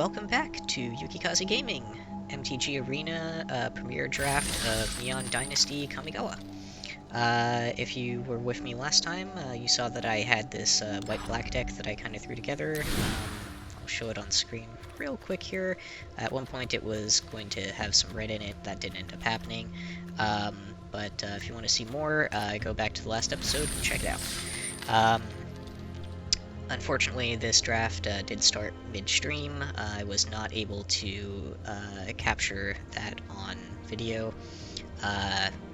welcome back to Yukikaze Gaming, MTG Arena Premier Draft of Neon Dynasty Kamigawa. If you were with me last time, you saw that I had this white-black deck that I kind of threw together. I'll show it on screen real quick here. At one point it was going to have some red in it, that didn't end up happening. But if you want to see more, go back to the last episode and check it out. Unfortunately, this draft did start midstream. I was not able to capture that on video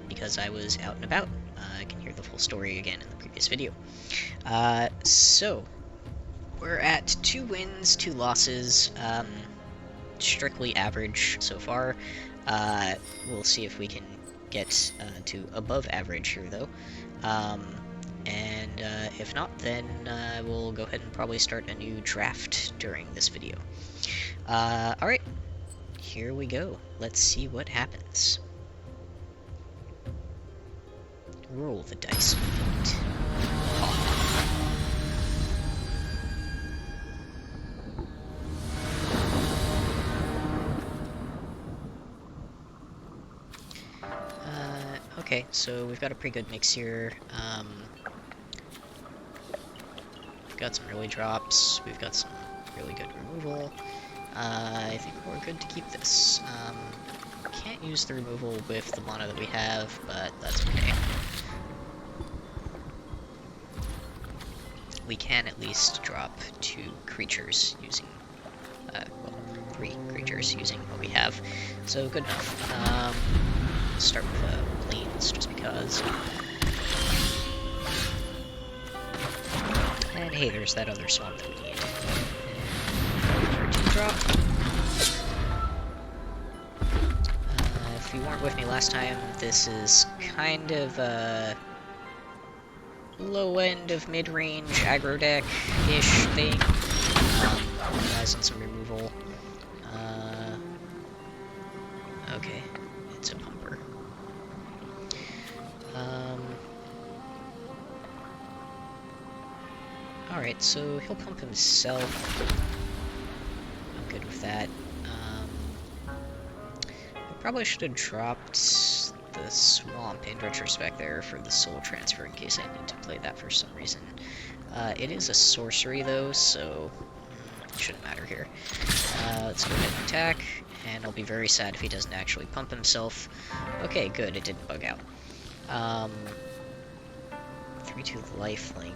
because I was out and about. I can hear the full story again in the previous video. So, we're at 2 wins, 2 losses, strictly average so far. We'll see if we can get to above average here, though. And if not, then we'll go ahead and probably start a new draft during this video. Alright, here we go. Let's see what happens. Roll the dice. Okay, so we've got a pretty good mix here. We've got some early drops, we've got some really good removal. I think we're good to keep this. Can't use the removal with the mana that we have, but that's okay. We can at least drop 2 creatures using, well, 3 creatures using what we have, so good enough. Start with planes, just because. And hey, there's that other swamp that we need. And 2 drop. If you weren't with me last time, this is kind of a low end of mid-range aggro deck-ish thing. Relies on some removal. Okay, it's a pumper. Alright, so he'll pump himself. I'm good with that. I probably should have dropped the swamp in retrospect there for the soul transfer in case I need to play that for some reason. It is a sorcery though, so it shouldn't matter here. Let's go ahead and attack, and I'll be very sad if he doesn't actually pump himself. Okay, good, it didn't bug out. 3-2 lifelink.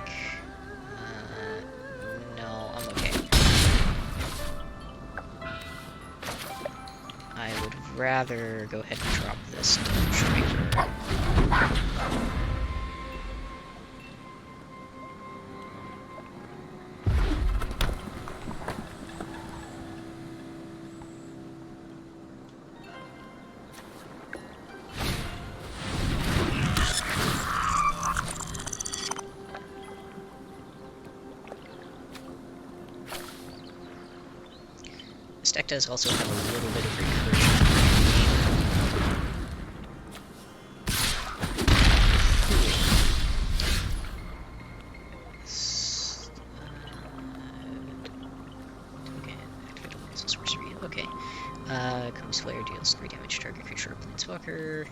No, I'm okay. I would rather go ahead and drop this striker. This deck does also have a little bit of recursion. Okay, activate a sorcery. Okay. Comes Flare deals 3 damage to target creature or planeswalker.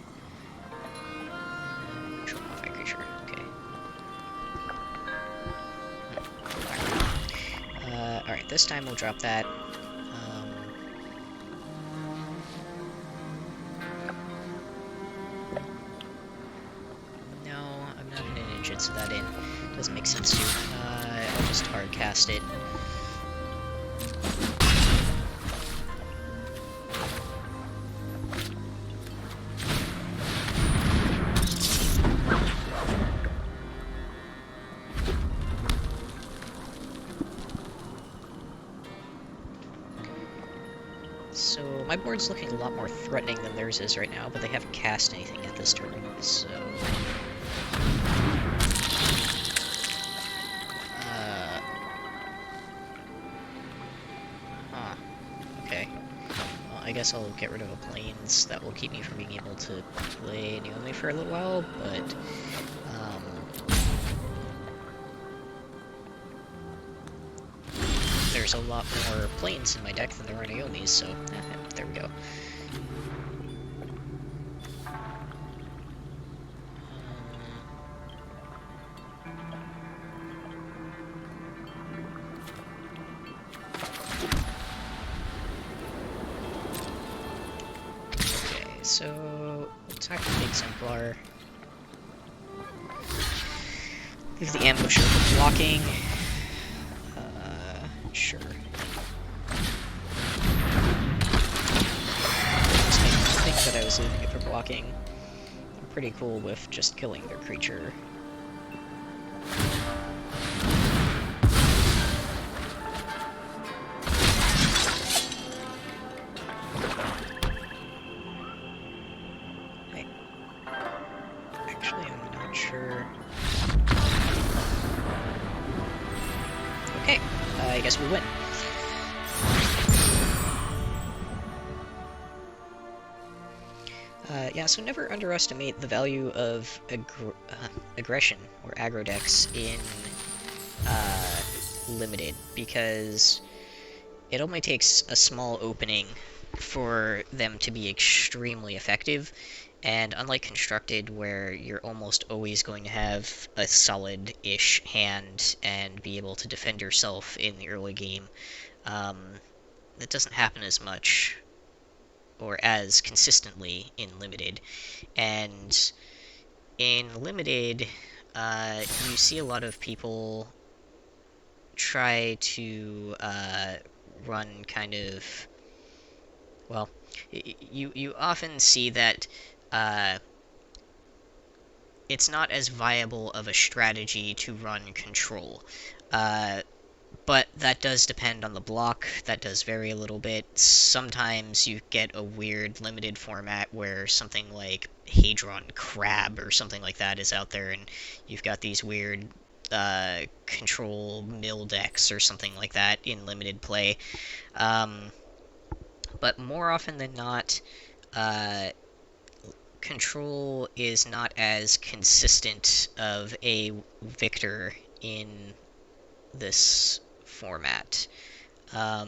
Control modified creature. Okay. Alright, this time we'll drop that. So that in doesn't make sense to. I'll just hard cast it. So my board's looking a lot more threatening than theirs is right now, but they haven't cast anything at this turn, so. I guess I'll get rid of a planes. That will keep me from being able to play Naomi for a little while, but there's a lot more planes in my deck than there are Naomis, so there we go. Okay, so attack the Exemplar. Leave the ambusher for blocking. Sure. I think that I was leaving it for blocking. I'm pretty cool with just killing their creature. Actually, I'm not sure. Okay, I guess we win. Yeah, so never underestimate the value of aggression, or aggro decks, in Limited, because it only takes a small opening for them to be extremely effective, and unlike Constructed, where you're almost always going to have a solid-ish hand and be able to defend yourself in the early game, that doesn't happen as much or as consistently in Limited. And in Limited, you see a lot of people try to run kind of, well, you often see that it's not as viable of a strategy to run control. But that does depend on the block. That does vary a little bit. Sometimes you get a weird Limited format where something like Hadron Crab or something like that is out there, and you've got these weird control mill decks or something like that in Limited play. But more often than not, control is not as consistent of a victor in this format. Not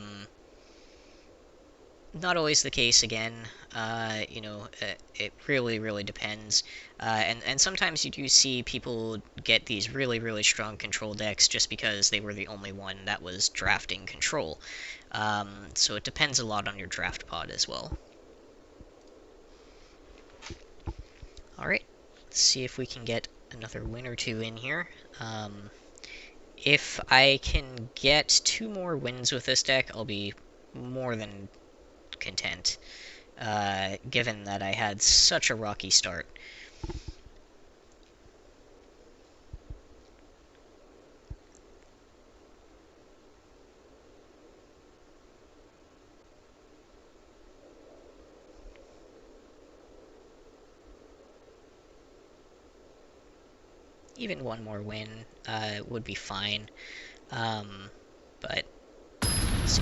always the case again, it really depends, and sometimes you do see people get these really strong control decks just because they were the only one that was drafting control, so it depends a lot on your draft pod as well. Alright, let's see if we can get another win or two in here. If I can get 2 more wins with this deck, I'll be more than content, given that I had such a rocky start. Even 1 more win would be fine, but let's see.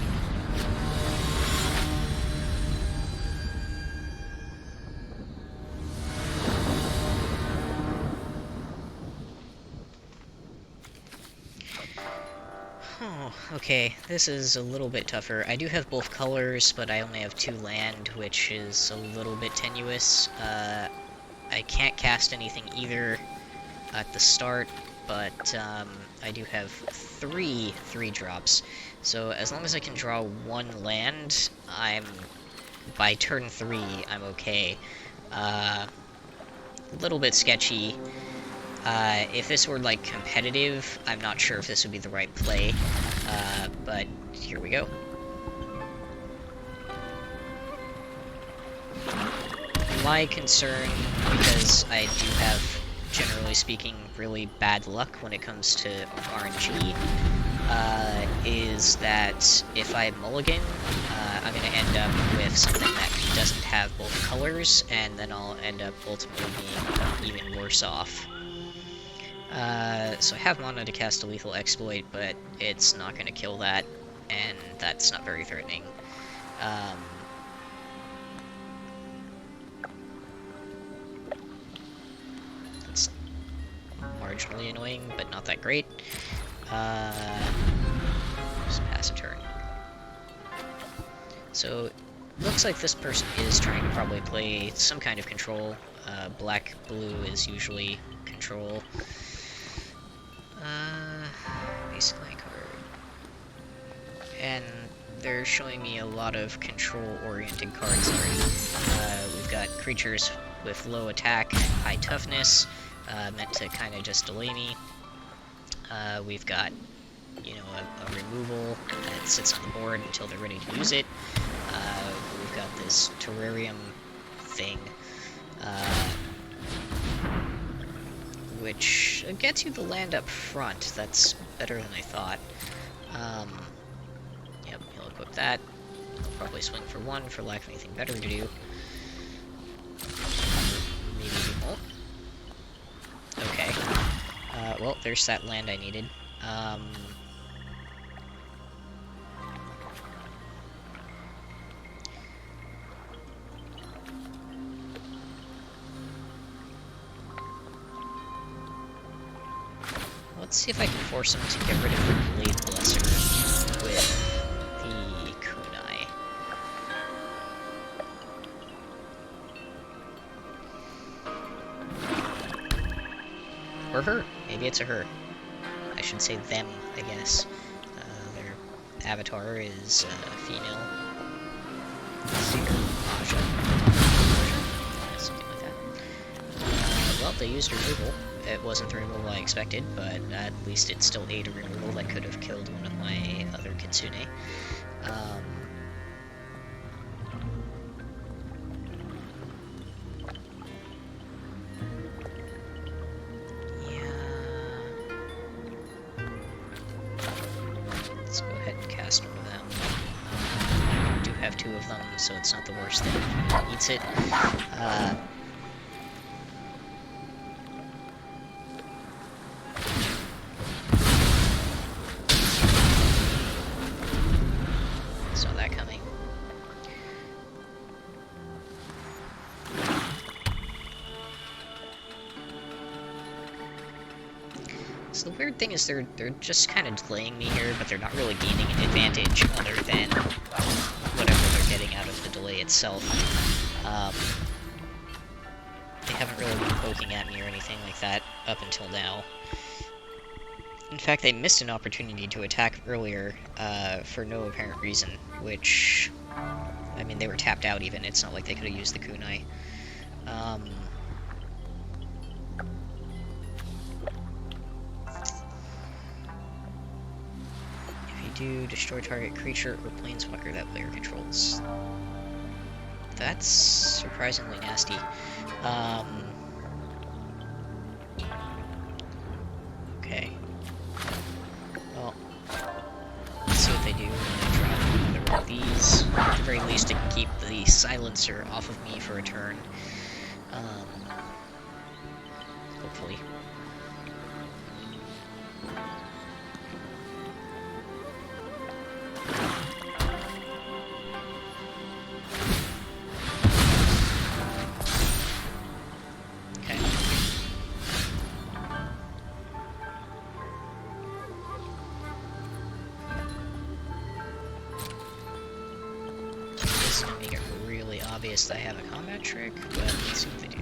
Oh, okay, this is a little bit tougher. I do have both colors, but I only have 2 land, which is a little bit tenuous. I can't cast anything either at the start, but I do have 3 3-drops. So as long as I can draw 1 land, by turn 3, I'm okay. A little bit sketchy. If this were, like, competitive, I'm not sure if this would be the right play, but here we go. My concern, because I do have, generally speaking, really bad luck when it comes to RNG, is that if I mulligan, I'm going to end up with something that doesn't have both colors, and then I'll end up ultimately being even worse off. So I have mana to cast a Lethal Exploit, but it's not going to kill that, and that's not very threatening. That's marginally annoying, but not that great. Just pass a turn. So, looks like this person is trying to probably play some kind of control. Black-blue is usually control. Basically card. And they're showing me a lot of control-oriented cards already. We've got creatures with low attack, high toughness, meant to kind of just delay me. We've got, you know, a removal that sits on the board until they're ready to use it. We've got this terrarium thing, which gets you the land up front. That's better than I thought. Yep, he'll equip that. I'll probably swing for one for lack of anything better to do. Maybe he won't. Okay. Well, there's that land I needed. Let's see if I can force him to get rid of the Blade Blesser with the Kunai. Or her. Maybe it's a her. I should say them, I guess. Their avatar is female. Something like that. Well, they used removal. It wasn't the removal I expected, but at least it still ate a removal that could have killed one of my other Kitsune. Let's go ahead and cast one of them. I do have two of them, so it's not the worst thing. He eats it. Saw that coming. So the weird thing is they're just kind of delaying me here, but they're not really gaining an advantage other than whatever they're getting out of the delay itself. They haven't really been poking at me or anything like that up until now. In fact, they missed an opportunity to attack earlier for no apparent reason, which, I mean, they were tapped out even. It's not like they could have used the kunai. If you do, destroy target creature or planeswalker that player controls. That's surprisingly nasty. Okay. Well, let's see what they do when they drop another one of these. At the very least, it can keep the silencer off of me for a turn. Hopefully. Make it really obvious that I have a combat trick, but let's see what they do.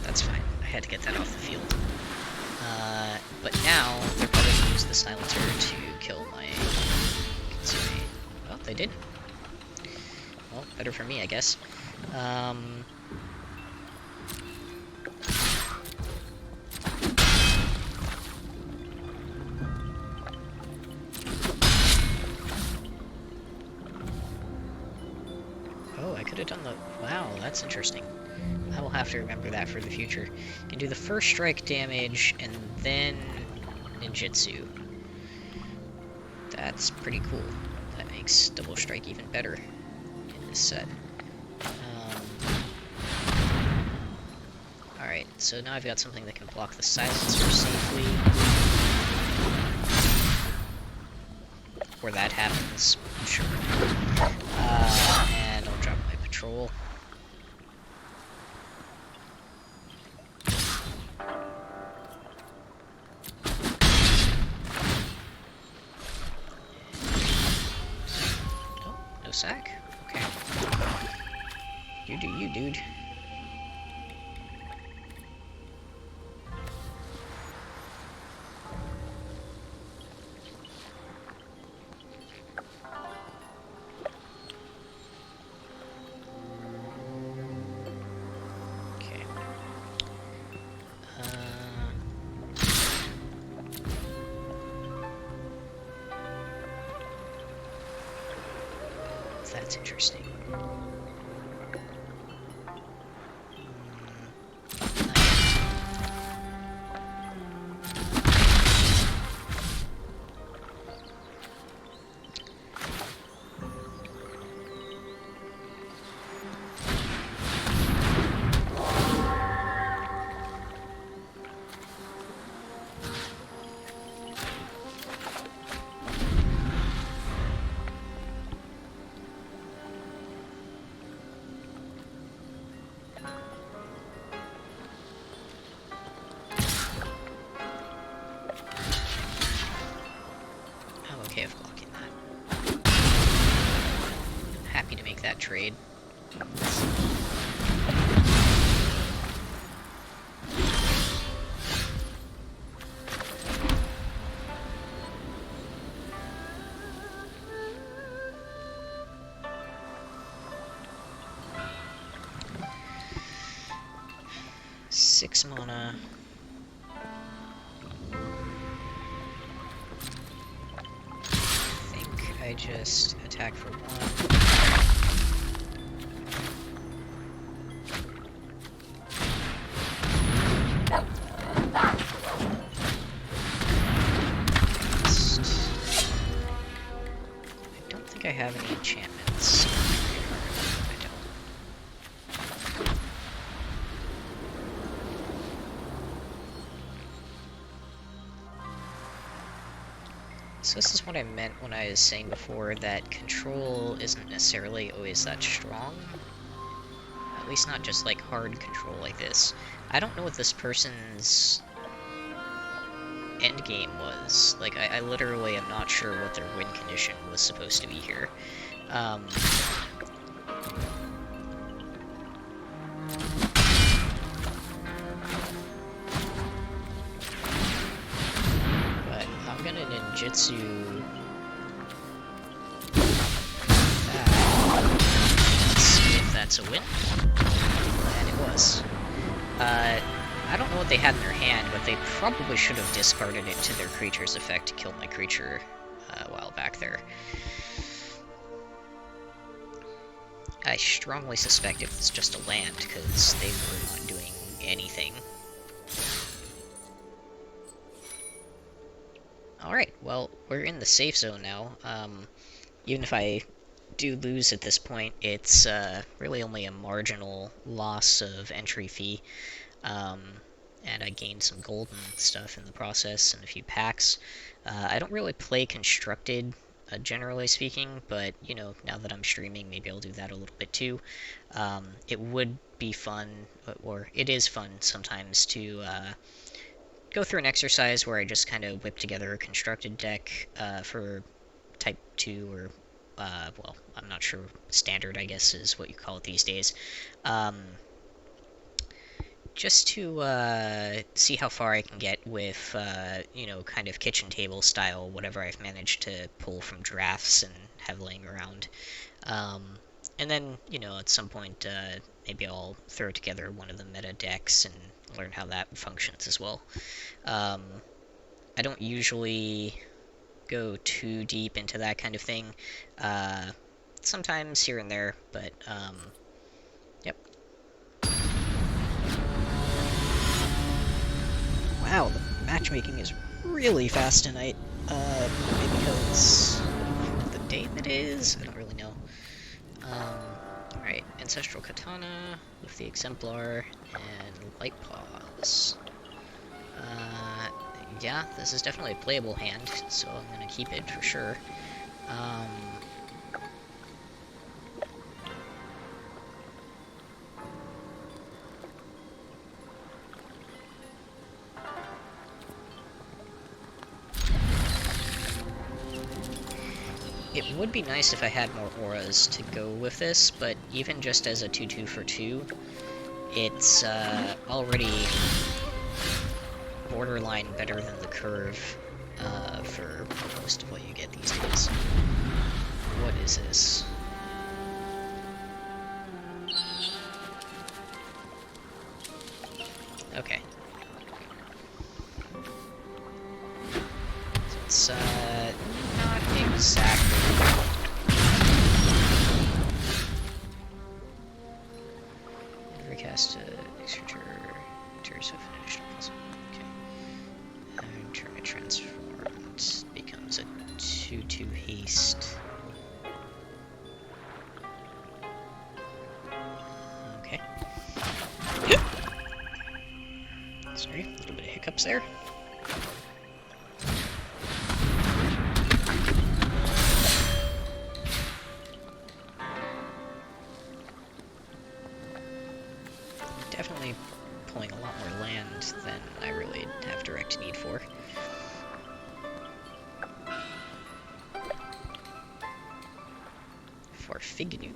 That's fine. I had to get that off the field. But now they're probably going to use the silencer to kill my Kitsune. Well, they didn't. Well, better for me, I guess. I could have done the... Wow, that's interesting. I will have to remember that for the future. Can do the first strike damage, and then ninjutsu. That's pretty cool. That makes double strike even better in this set. Alright, so now I've got something that can block the silencer safely. Where that happens, sure. And I'll drop my patrol. sack? Okay. You do you, dude. Okay. That's interesting. I'm okay with blocking that. Happy to make that trade. Six mana. I think I just attack for one. I don't think I have any enchantments. I don't. So this is what I meant when I was saying before that control isn't necessarily always that strong. At least not just like hard control like this. I don't know what this person's endgame was. Like, I literally am not sure what their win condition was supposed to be here. But I'm gonna ninjutsu that. Let's see if that's a win. And it was. I don't know what they had in their hand, but they probably should have discarded it to their creature's effect to kill my creature a while back there. I strongly suspect it was just a land, because they were not doing anything. Alright, well, we're in the safe zone now. Even if I do lose at this point, it's really only a marginal loss of entry fee. And I gained some gold and stuff in the process, and a few packs. I don't really play Constructed, generally speaking, but, you know, now that I'm streaming, maybe I'll do that a little bit too. It would be fun, or it is fun sometimes, to go through an exercise where I just kind of whip together a Constructed deck for Type 2, or, well, I'm not sure, Standard, I guess, is what you call it these days. Just to see how far I can get with, you know, kind of kitchen table style, whatever I've managed to pull from drafts and have laying around. And then, you know, at some point, maybe I'll throw together one of the meta decks and learn how that functions as well. I don't usually go too deep into that kind of thing. Sometimes here and there, but, yep. Wow, the matchmaking is really fast tonight. Maybe because of the date it is? I don't really know. Alright, Ancestral Katana with the Exemplar and Light Paws. Yeah, this is definitely a playable hand, so I'm gonna keep it for sure. It would be nice if I had more auras to go with this, but even just as a 2-2 for 2, it's already borderline better than the curve for most of what you get these days. What is this? Okay. So it's not exactly... Recast extra tears of finished puzzle. Okay. And turn it transformed. Becomes a 2-2 haste. Okay. Sorry, a little bit of hiccups there. Definitely pulling a lot more land than I really have direct need for. Farfiganu.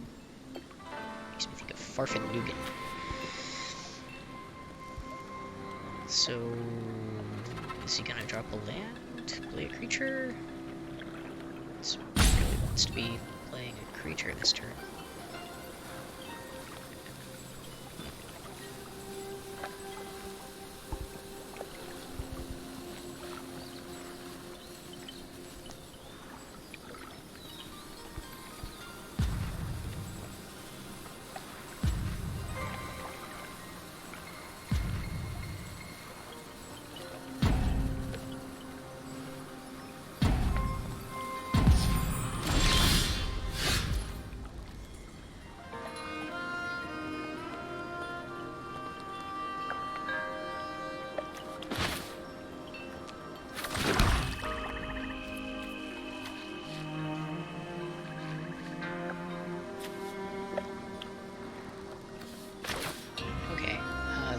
Makes me think of Farfignugan. So, is he gonna drop a land? Play a creature? This really wants to be playing a creature this turn.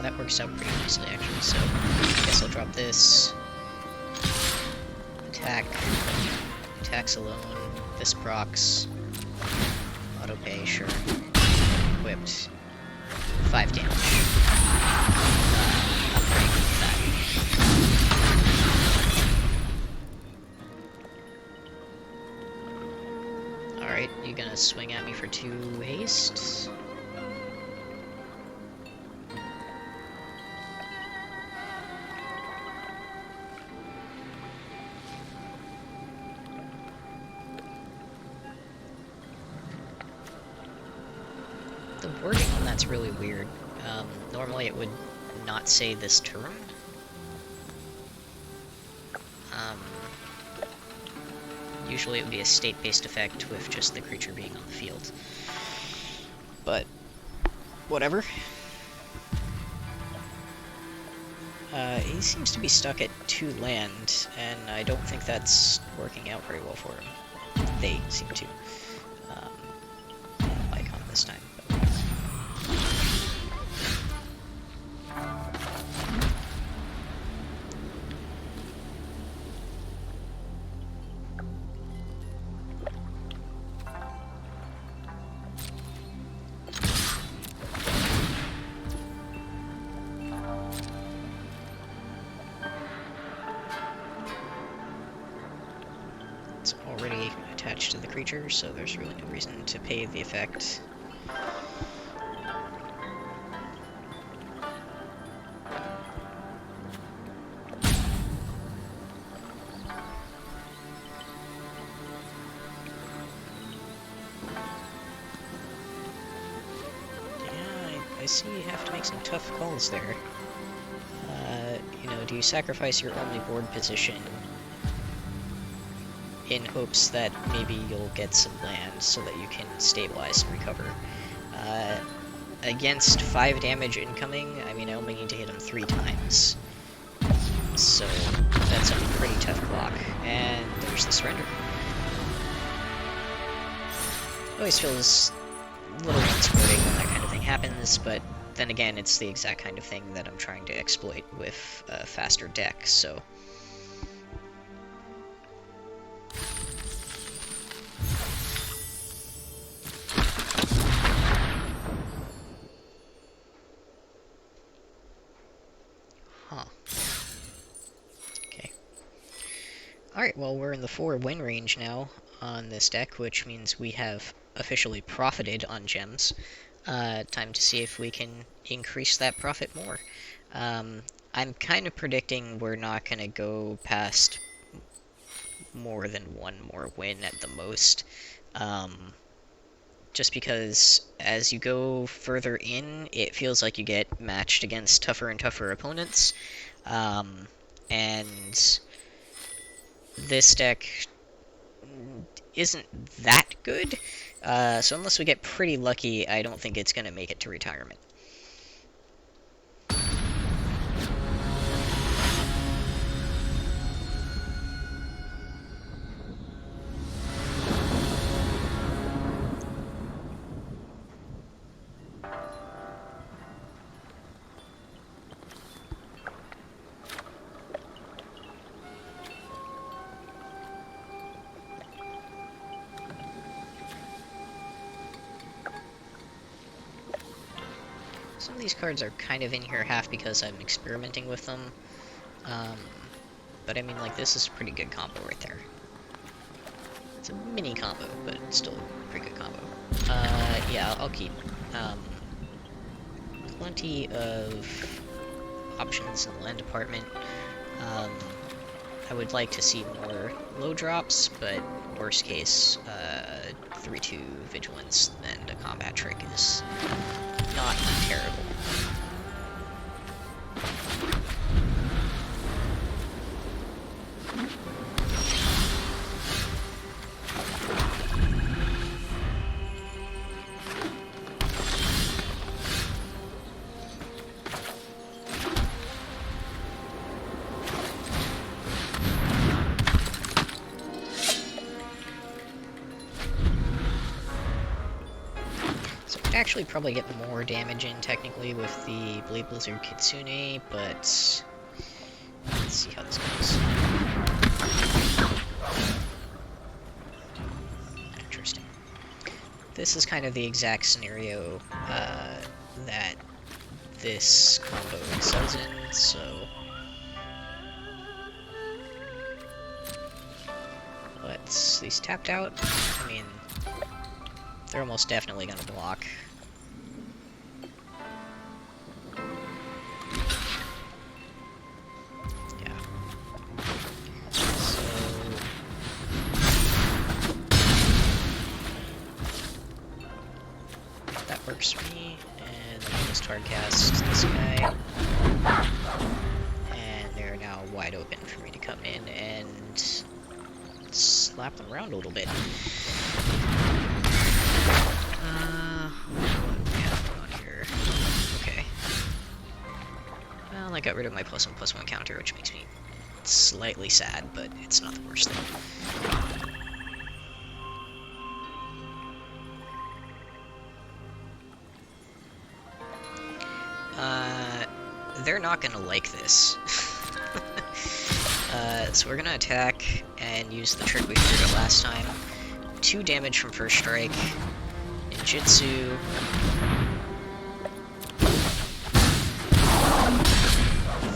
That works out pretty nicely, actually, so I guess I'll drop this. Attack. Attacks alone. This procs. Auto pay, sure. Equipped. 5 damage. I'm pretty good with that. Alright, you gonna swing at me for 2 haste? The wording on that's really weird. Normally it would not say this turn. Usually it would be a state-based effect with just the creature being on the field. But, whatever. He seems to be stuck at 2 land, and I don't think that's working out very well for him. They seem to. Icon this time. It's already attached to the creature, so there's really no reason to pay the effect. I see you have to make some tough calls there. You know, do you sacrifice your only board position in hopes that maybe you'll get some land so that you can stabilize and recover? Against 5 damage incoming, I mean, I only need to hit him 3 times. So, that's a pretty tough clock. And there's the surrender. Always feels a little unsporting when that kind of thing happens, but then again, it's the exact kind of thing that I'm trying to exploit with a faster deck, so... Huh. Okay. Alright, well, we're in the 4-win range now on this deck, which means we have officially profited on gems. Time to see if we can increase that profit more. I'm kind of predicting we're not going to go past more than one more win at the most. Just because as you go further in, it feels like you get matched against tougher and tougher opponents. And this deck isn't that good, so unless we get pretty lucky, I don't think it's going to make it to retirement. Some of these cards are kind of in here half because I'm experimenting with them. But I mean, like, this is a pretty good combo right there. It's a mini combo, but it's still a pretty good combo. Yeah, I'll keep. Plenty of options in the land department. I would like to see more low drops, but worst case, 3-2 Vigilance and a combat trick is not terrible. Actually probably get more damage in technically with the Blade Blizzard Kitsune, but let's see how this goes. Interesting. This is kind of the exact scenario that this combo excels in, so these tapped out. I mean, they're almost definitely gonna block. Works for me, and then I'll just hard cast this guy, and they're now wide open for me to come in and slap them around a little bit. What do we have going on here? Okay. Well, I got rid of my +1/+1 counter, which makes me slightly sad, but it's not the worst thing. They're not gonna like this. So we're gonna attack and use the trick we figured out last time. 2 damage from first strike. Ninjutsu.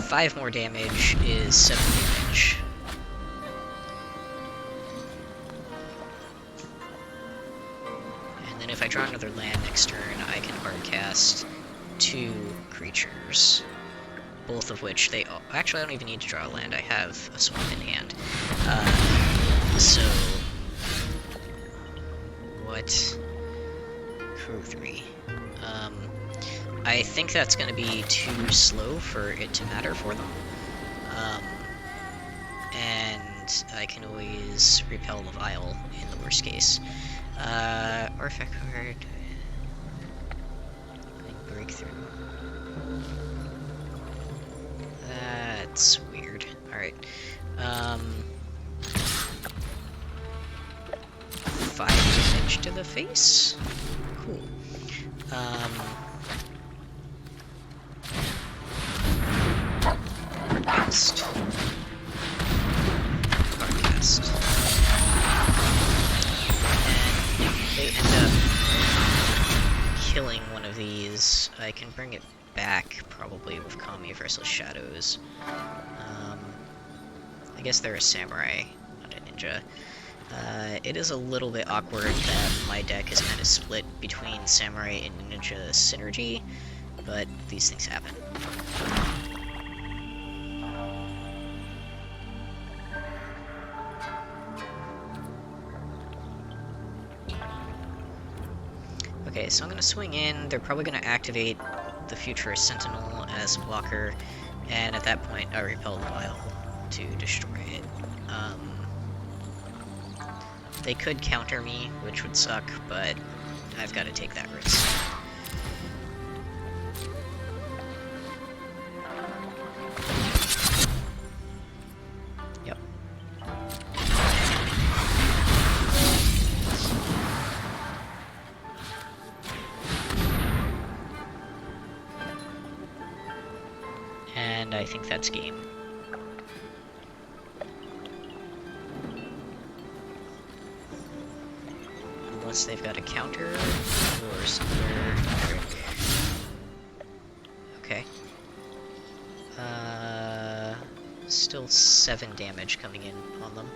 Five more damage is 7 damage. And then if I draw another land next turn, I can hard cast 2 creatures, both of which they... Oh, actually, I don't even need to draw a land. I have a swamp in hand. So... What? Crew 3. I think that's going to be too slow for it to matter for them. And I can always repel the Vial in the worst case. Artifact card... Breakthrough. That's weird. Alright. 5 damage to the face? Cool. Hardcast. Hardcast. And if they end up killing one of these, I can bring it back, probably, with Kami versus Shadows. I guess they're a samurai, not a ninja. It is a little bit awkward that my deck is kind of split between samurai and ninja synergy, but these things happen. Okay, so I'm going to swing in. They're probably going to activate the Futurist Sentinel as a blocker, and at that point I repel the vial to destroy it. They could counter me, which would suck, but I've got to take that risk. Yep. And I think that's game. Unless they've got a counter or somewhere. Okay. Still 7 damage coming in on them.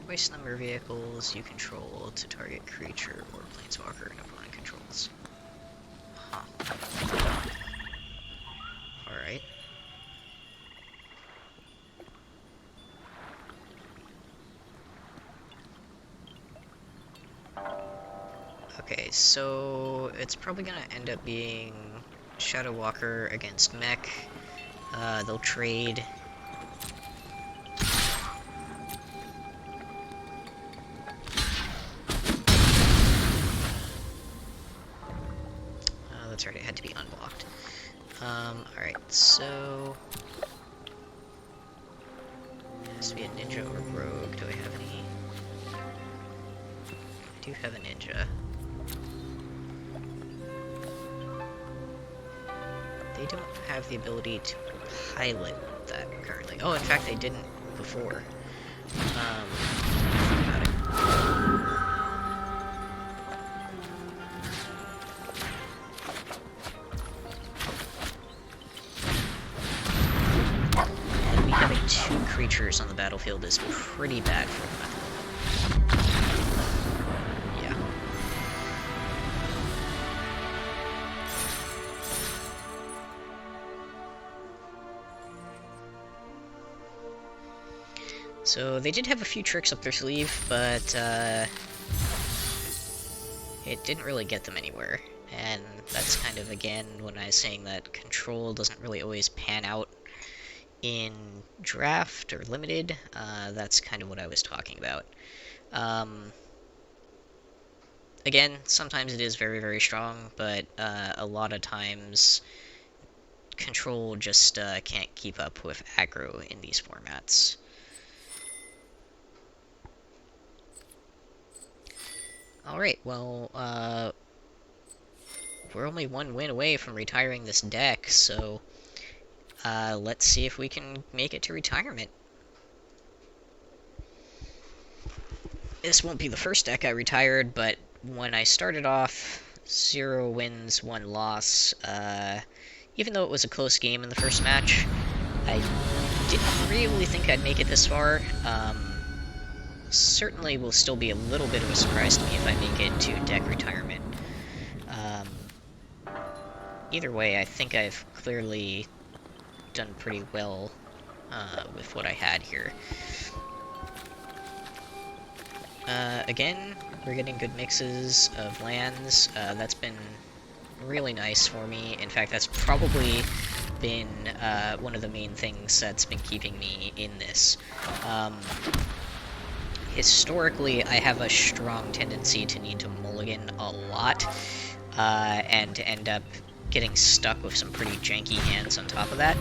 Twice the number of vehicles you control to target creature or planeswalker an opponent controls. Huh. Alright. Okay, so it's probably gonna end up being Shadow Walker against Mech. They'll trade. That's right, it had to be unblocked. Alright, so... it has to be a ninja or rogue. Do I have any? I do have a ninja. They don't have the ability to pilot that currently. Oh, in fact, they didn't before. Got it. And me having 2 creatures on the battlefield is pretty bad for them at the moment. Yeah. So they did have a few tricks up their sleeve, but it didn't really get them anywhere. And that's kind of, again, when I was saying that control doesn't really always pan out in draft or limited, that's kind of what I was talking about. Again, sometimes it is very, very strong, but a lot of times control just can't keep up with aggro in these formats. Alright, well, we're only 1 win away from retiring this deck, so let's see if we can make it to retirement. This won't be the first deck I retired, but when I started off, 0 wins, 1 loss, even though it was a close game in the first match, I didn't really think I'd make it this far. Certainly will still be a little bit of a surprise to me if I make it to deck retirement. Either way, I think I've clearly done pretty well with what I had here. Again, we're getting good mixes of lands. That's been really nice for me. In fact, that's probably been one of the main things that's been keeping me in this. historically, I have a strong tendency to need to mulligan a lot, and to end up getting stuck with some pretty janky hands on top of that.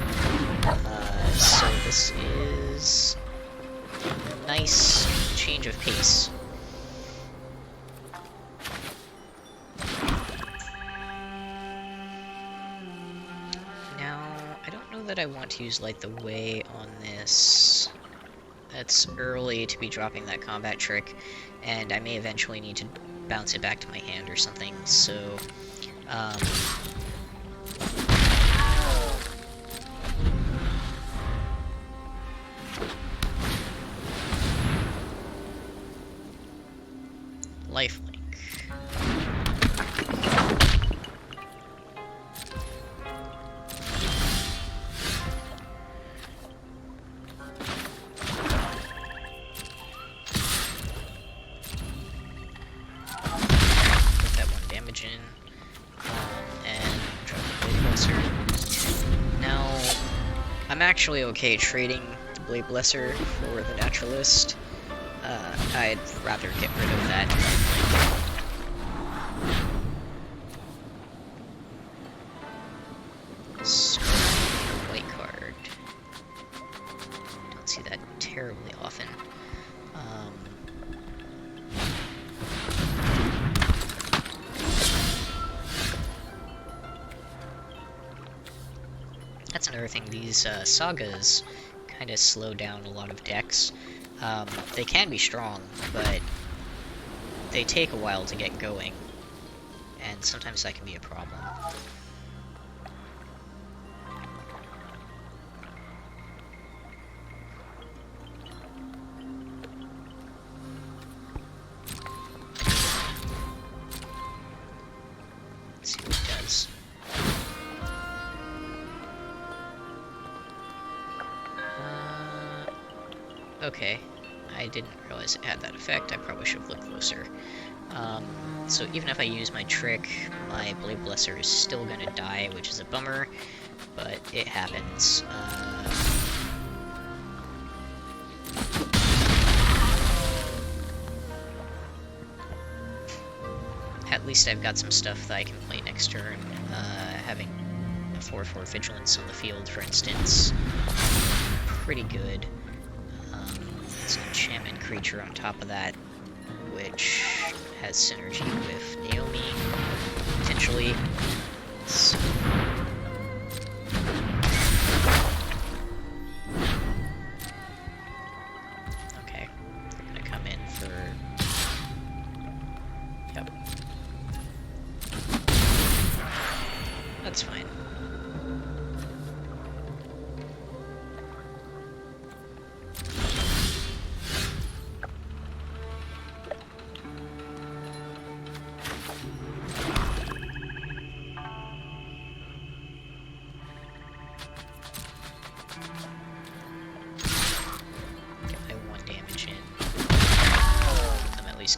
So this is a nice change of pace. Now, I don't know that I want to use Light the Way on this. It's early to be dropping that combat trick, and I may eventually need to bounce it back to my hand or something, so... lifelink. Put that one damage in, and drop the Blade Blesser. Now, I'm actually okay trading the Blade Blesser for the Naturalist. I'd rather get rid of that. So, white card. Don't see that terribly often. That's another thing, these sagas kind of slow down a lot of decks. They can be strong, but they take a while to get going, and sometimes that can be a problem. Let's see what it does. Okay, I didn't realize it had that effect. I probably should have looked closer. So even if I use my trick, my Blade Blesser is still gonna die, which is a bummer, but it happens. At least I've got some stuff that I can play next turn. Having a 4/4 Vigilance on the field, for instance, pretty good. It's an enchantment creature on top of that, which has synergy with Naomi, potentially. So... okay, I'm gonna come in for... yep. That's fine.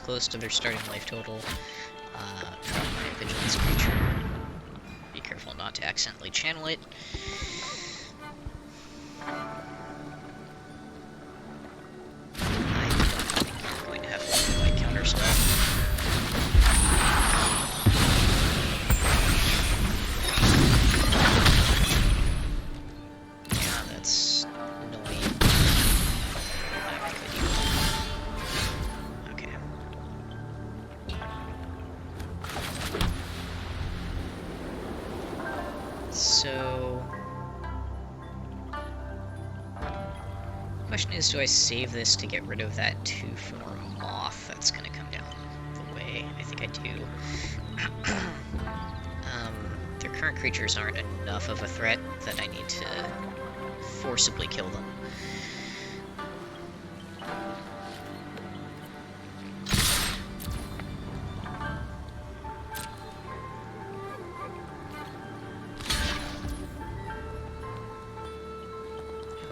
Close to their starting life total. Drop my Vigilance creature. Be careful not to accidentally channel it. I don't think you're going to have to like counter stuff. Yeah, that's annoying. So, the question is, do I save this to get rid of that 2/4 Moth that's going to come down the way? I think I do. Their current creatures aren't enough of a threat that I need to forcibly kill them.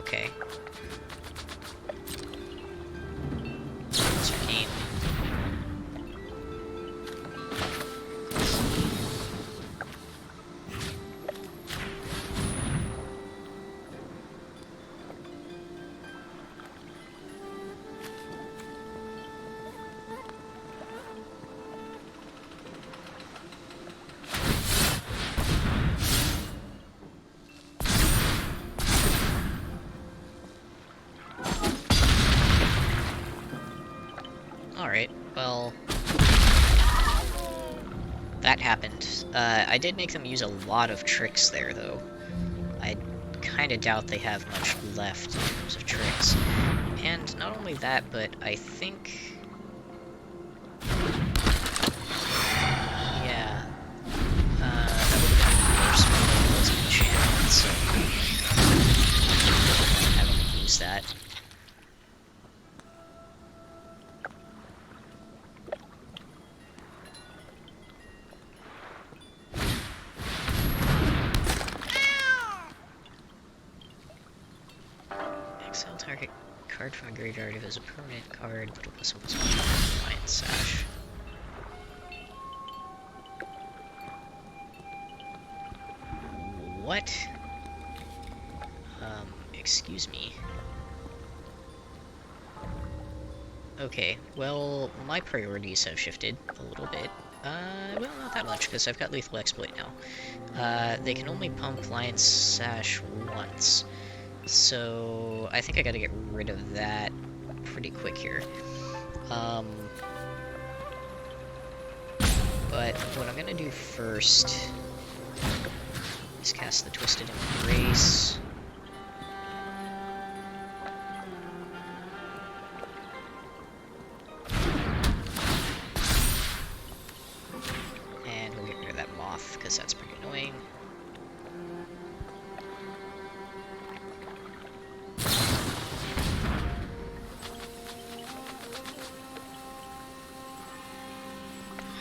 Okay. Arcane. Alright, well... that happened. I did make them use a lot of tricks there, though. I kinda doubt they have much left in terms of tricks. And not only that, but I think... yeah. That would have been worse when it was an enchantment, so... I don't have to use that. Exile target card from a graveyard if it is a permanent card, put a +1/+1 Lion Sash. What? Excuse me. Okay, well, my priorities have shifted a little bit. Well, not that much, because I've got Lethal Exploit now. They can only pump Lion Sash once. So, I think I gotta get rid of that pretty quick here. But what I'm gonna do first is cast the Twisted Embrace. And we'll get rid of that Moth, because that's pretty annoying.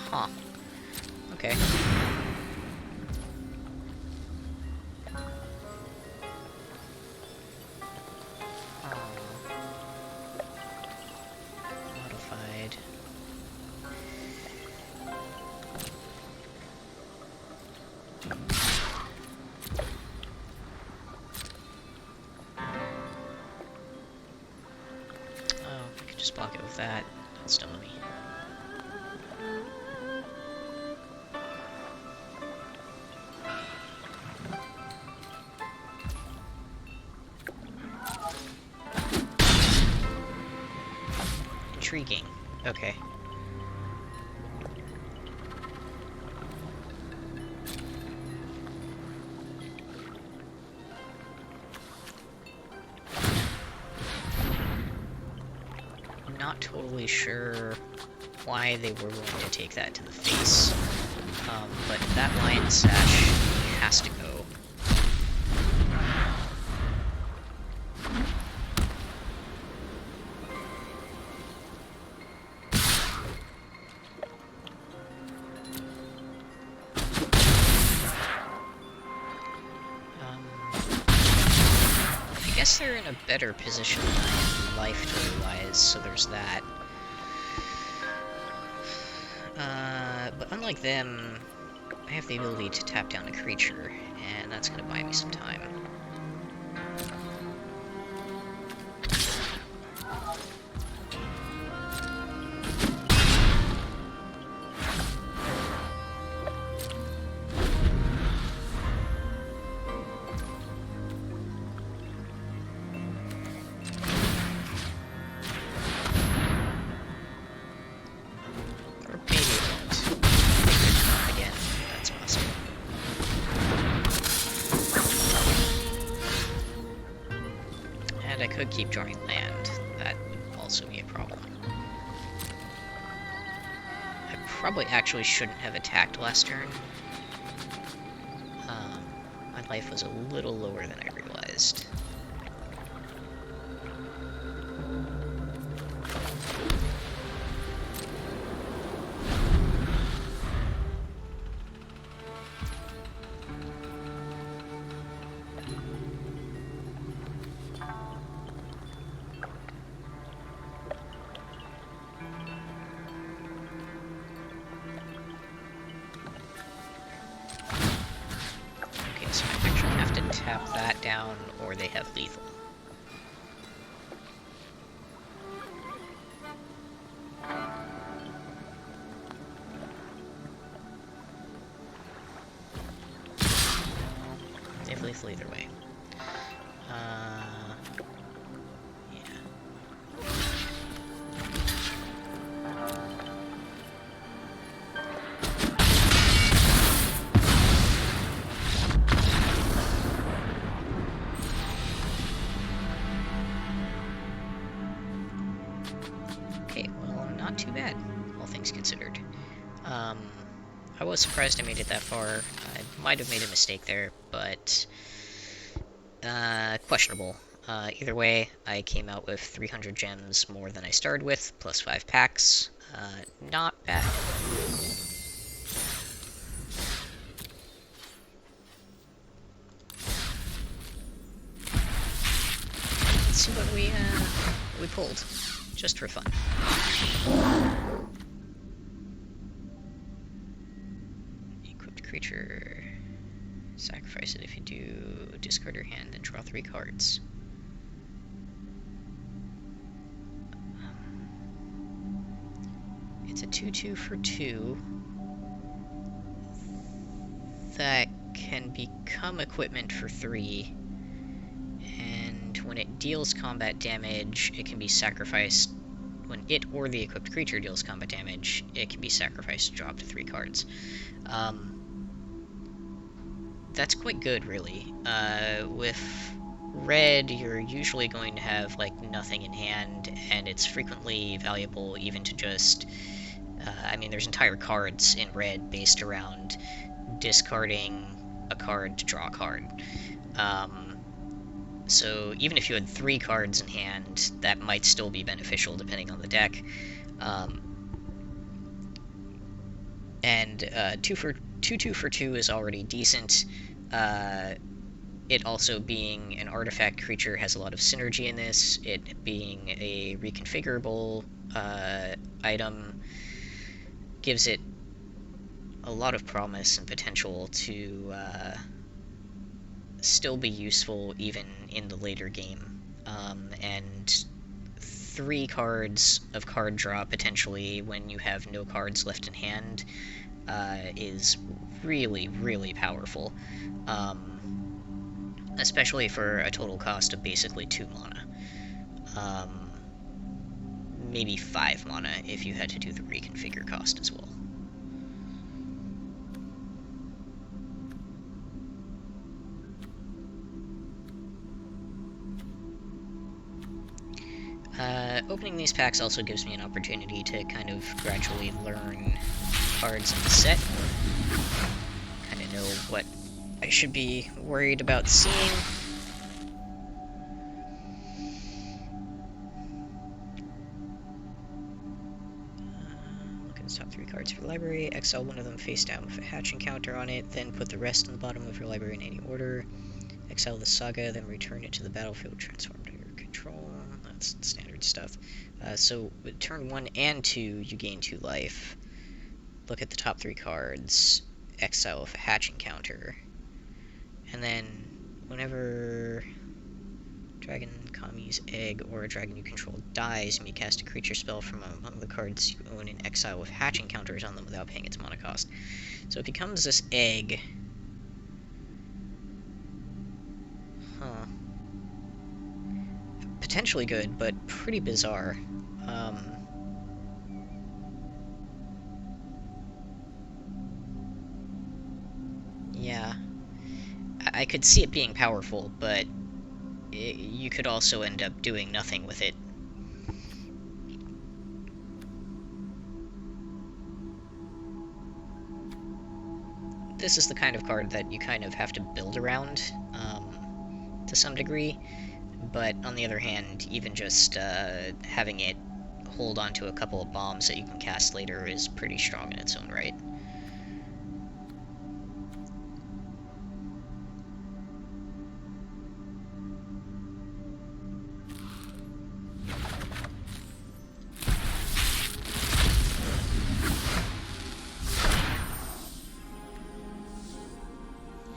Huh. Okay. Modified. Oh, I could just block it with that. That's dumb of me. Intriguing. Okay. I'm not totally sure why they were willing to take that to the face, but that Lion Sash has to go. I guess they're in a better position than I am life total-wise, so there's that. But unlike them, I have the ability to tap down a creature, and that's gonna buy me some time. And I could keep drawing land. That would also be a problem. I probably actually shouldn't have attacked last turn. My life was a little lower than I realized. So I actually have to tap that down, or they have lethal. They have lethal either way. Yeah. Okay, well, not too bad, all things considered. I was surprised I made it that far. I might have made a mistake there, but questionable. Either way, I came out with 300 gems more than I started with, plus 5 packs. Not bad. Let's see what we pulled, just for fun. Equipped creature. Sacrifice it if you do. Discard your hand and draw 3 cards. It's a 2/2 for 2 that can become equipment for 3, and when it deals combat damage, it can be sacrificed. When it or the equipped creature deals combat damage, it can be sacrificed to draw up to 3 cards. That's quite good, really. With red, you're usually going to have, like, nothing in hand, and it's frequently valuable even to just... I mean, there's entire cards in red based around discarding a card to draw a card. So even if you had 3 cards in hand, that might still be beneficial depending on the deck. And 2/2 for 2 is already decent. It also being an artifact creature has a lot of synergy in this. It being a reconfigurable item gives it a lot of promise and potential to still be useful even in the later game. And 3 cards of card draw potentially when you have no cards left in hand is really, really powerful. Especially for a total cost of basically 2 mana. Maybe 5 mana if you had to do the reconfigure cost as well. Opening these packs also gives me an opportunity to kind of gradually learn cards in the set. Kind of know what I should be worried about seeing. Look at the top 3 cards of your library. Exile one of them face down with a hatching counter on it, then put the rest on the bottom of your library in any order. Exile the saga, then return it to the battlefield transformed under your control. That's standard stuff. So with turn 1 and 2, you gain 2 life. Look at the top 3 cards. Exile with a hatching counter. And then, whenever Dragon Kami's Egg or a dragon you control dies, you may cast a creature spell from among the cards you own in exile with hatching counters on them without paying its mana cost. So it becomes this egg. Huh. Potentially good, but pretty bizarre. Yeah. I could see it being powerful, but you could also end up doing nothing with it. This is the kind of card that you kind of have to build around, to some degree, but on the other hand, even just having it hold onto a couple of bombs that you can cast later is pretty strong in its own right.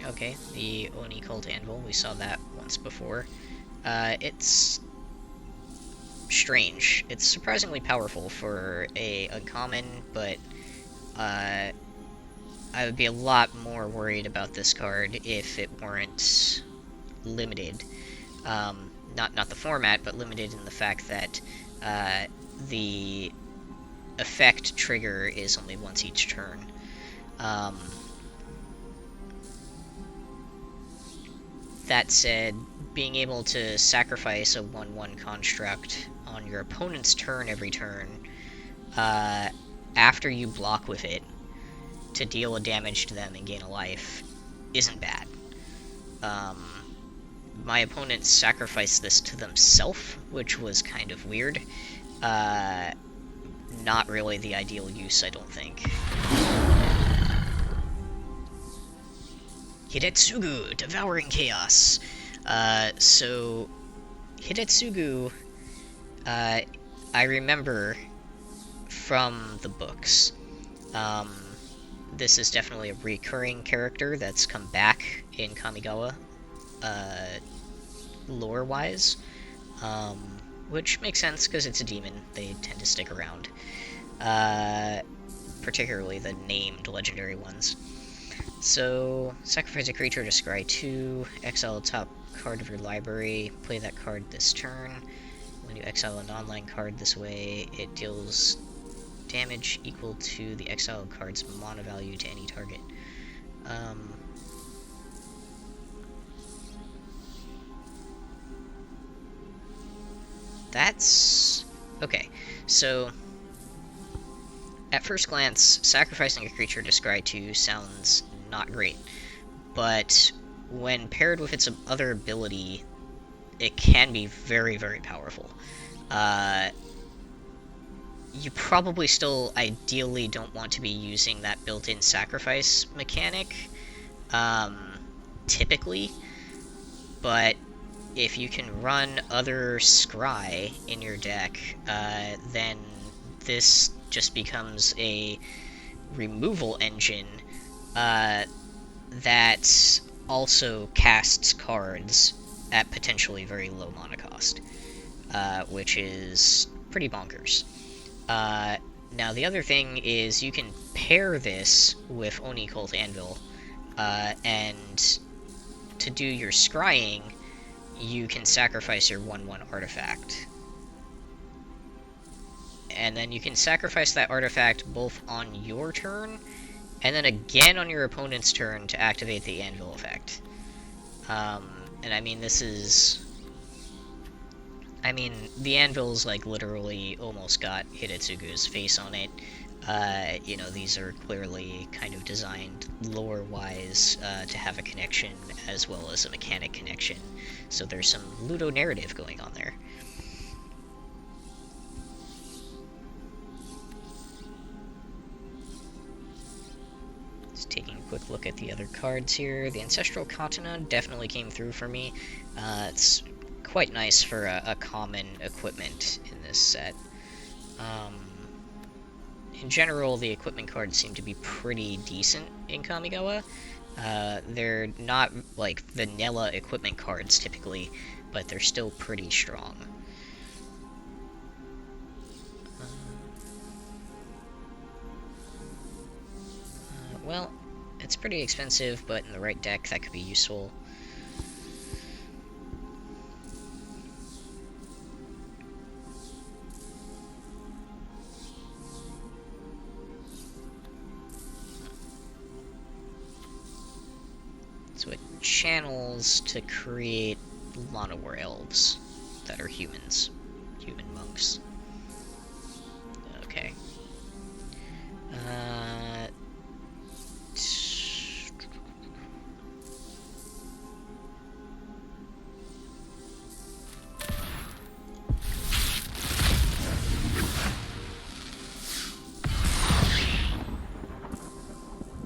Okay, the Oni Cult Anvil, we saw that once before. It's strange. It's surprisingly powerful for a uncommon, but I would be a lot more worried about this card if it weren't limited. Not the format, but limited in the fact that the effect trigger is only once each turn. That said, being able to sacrifice a 1/1 construct on your opponent's turn every turn after you block with it to deal a damage to them and gain a life isn't bad. My opponent sacrificed this to themselves, which was kind of weird. Not really the ideal use, I don't think. Hidetsugu, Devouring Chaos. So Hidetsugu, I remember from the books. This is definitely a recurring character that's come back in Kamigawa, lore-wise, which makes sense because it's a demon. They tend to stick around, particularly the named legendary ones. So, sacrifice a creature to scry 2, exile the top card of your library, play that card this turn. When you exile a non-land card this way, it deals damage equal to the exiled card's mana value to any target. That's... okay, so at first glance, sacrificing a creature to scry 2 sounds not great, but when paired with its other ability, it can be very, very powerful. You probably still ideally don't want to be using that built-in sacrifice mechanic, typically, but if you can run other scry in your deck, then this just becomes a removal engine that also casts cards at potentially very low mana cost, which is pretty bonkers. Now the other thing is you can pair this with Oni Cult Anvil, and to do your scrying, you can sacrifice your 1/1 artifact. And then you can sacrifice that artifact both on your turn, and then again on your opponent's turn to activate the Anvil effect. And I mean, this is... I mean, the Anvil's, like, literally almost got Hidetsugu's face on it. You know, these are clearly kind of designed lore-wise to have a connection as well as a mechanic connection. So there's some ludo-narrative going on there. Just taking a quick look at the other cards here. The Ancestral Katana definitely came through for me. It's quite nice for a common equipment in this set. In general, the equipment cards seem to be pretty decent in Kamigawa. They're not like vanilla equipment cards typically, but they're still pretty strong. Well, it's pretty expensive, but in the right deck that could be useful. So it channels to create Llanowar elves that are humans. Human monks. Okay.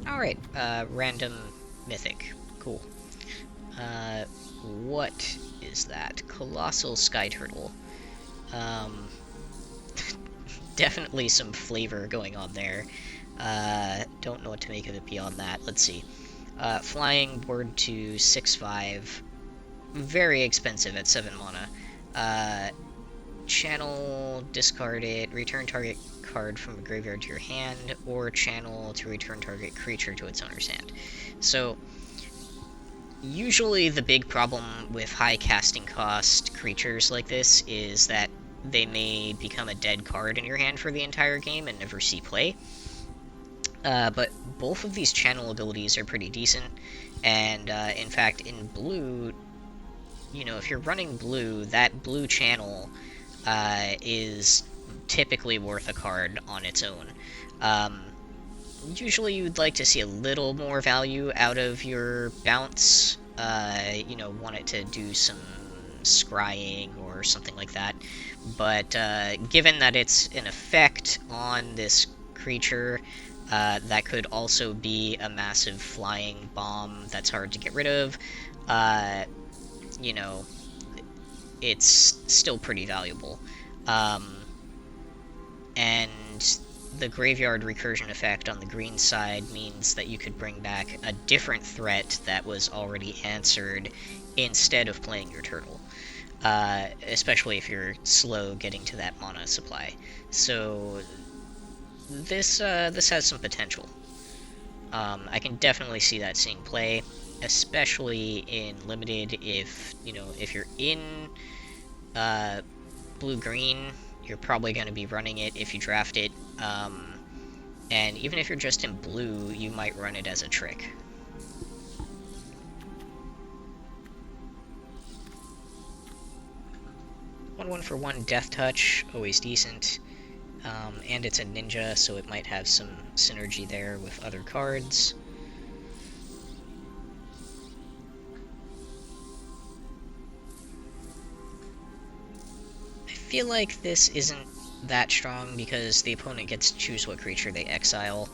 Alright, random mythic. Cool. What is that? Colossal Sky Turtle. Definitely some flavor going on there. Don't know what to make of it beyond that. Let's see. Flying, board to 6/5. Very expensive at 7 mana. Channel, discard it, return target card from a graveyard to your hand, or channel to return target creature to its owner's hand. So, usually the big problem with high casting cost creatures like this is that they may become a dead card in your hand for the entire game and never see play. But both of these channel abilities are pretty decent, and in fact in blue, you know, if you're running blue, that blue channel is typically worth a card on its own. Usually you'd like to see a little more value out of your bounce. You know, want it to do some scrying or something like that. But given that it's an effect on this creature, that could also be a massive flying bomb that's hard to get rid of, you know, it's still pretty valuable. And the graveyard recursion effect on the green side means that you could bring back a different threat that was already answered instead of playing your turtle. Especially if you're slow getting to that mana supply. So this has some potential. I can definitely see that seeing play, especially in limited. If you're in blue-green, you're probably going to be running it if you draft it. And even if you're just in blue, you might run it as a trick. One for one Death Touch, always decent. And it's a ninja, so it might have some synergy there with other cards. I feel like this isn't that strong because the opponent gets to choose what creature they exile.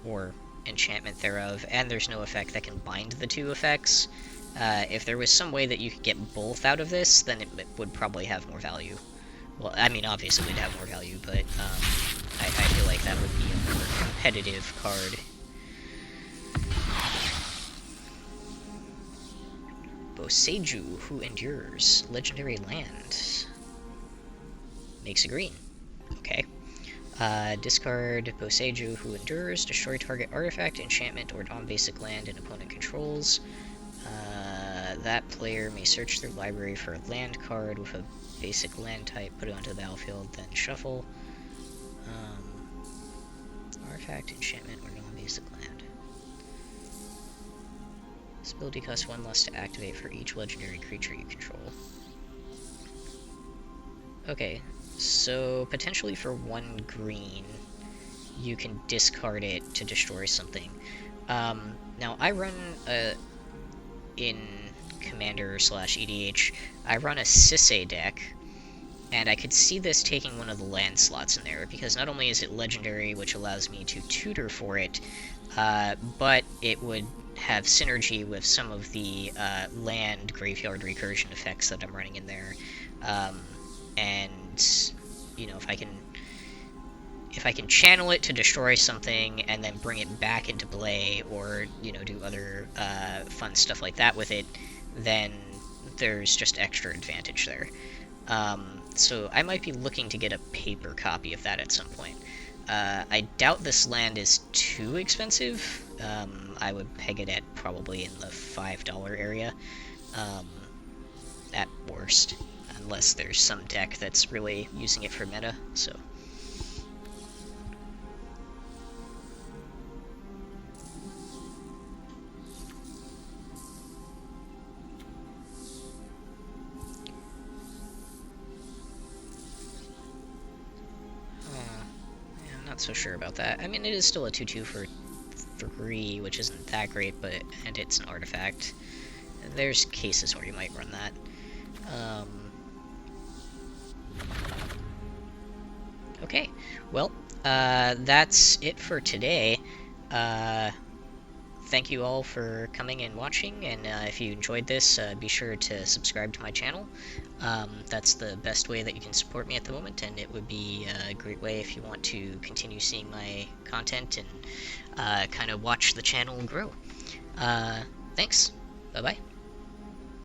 Or enchantment thereof, and there's no effect that can bind the two effects. If there was some way that you could get both out of this, then it would probably have more value. Well, I mean, obviously it would have more value, but I feel like that would be a more competitive card. Boseiju, who endures. Legendary land. Makes a green. Okay. Discard Boseiju, who endures. Destroy target artifact, enchantment, or non-basic land an opponent controls. That player may search their library for a land card with a basic land type, put it onto the battlefield, then shuffle. Artifact, enchantment, or non-basic land. This ability costs 1 less to activate for each legendary creature you control. Okay, so potentially for 1 green, you can discard it to destroy something. Now, I run in Commander/EDH, I run a Sisay deck, and I could see this taking one of the land slots in there, because not only is it legendary, which allows me to tutor for it, but it would have synergy with some of the land graveyard recursion effects that I'm running in there. And, you know, if I can channel it to destroy something and then bring it back into play, or, you know, do other fun stuff like that with it, then there's just extra advantage there. So I might be looking to get a paper copy of that at some point. I doubt this land is too expensive. I would peg it at probably in the $5 area, at worst, unless there's some deck that's really using it for meta, so... Not so sure about that. I mean, it is still a 2/2 for 3, which isn't that great, and it's an artifact. There's cases where you might run that. Okay, well, that's it for today. Thank you all for coming and watching, and if you enjoyed this, be sure to subscribe to my channel. That's the best way that you can support me at the moment, and it would be a great way if you want to continue seeing my content and kind of watch the channel grow. Thanks. Bye-bye.